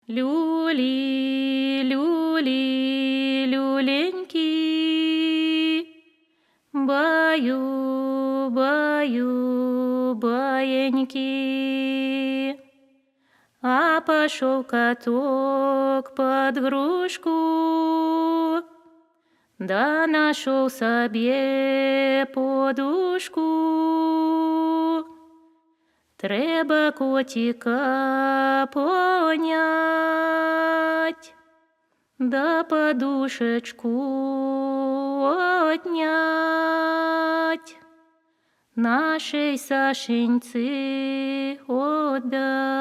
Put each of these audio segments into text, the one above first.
Люли, люли, люленьки, баю, баю, баеньки. А пошел каток под грушку, да нашел себе подушку. Треба котика понять, да подушечку отнять, нашей Сашеньце отдать.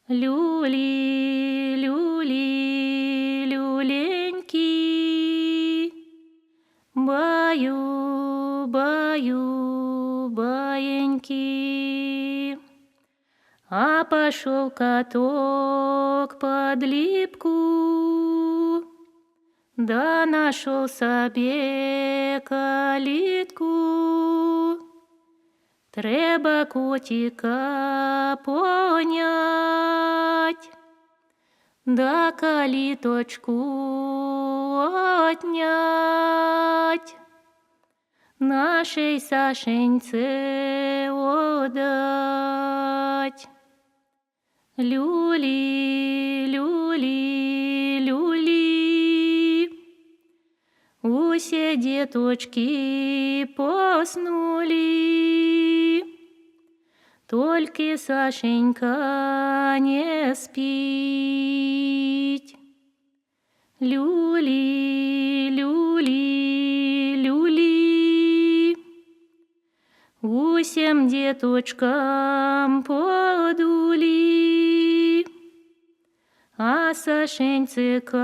Люли, люли, люленьки, баю, баю, баеньки. А пошел каток под липку, да нашел себе калитку. Треба котика понять, да калиточку отнять, нашей Сашеньце отдать. Люли, люли, люли, усе деточки поснули, только Сашенька не спит. Люли, люли, люли, усем деточкам подули, а Сашеньце калачи,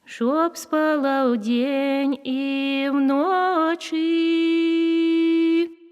чтоб спала вдень и в ночи.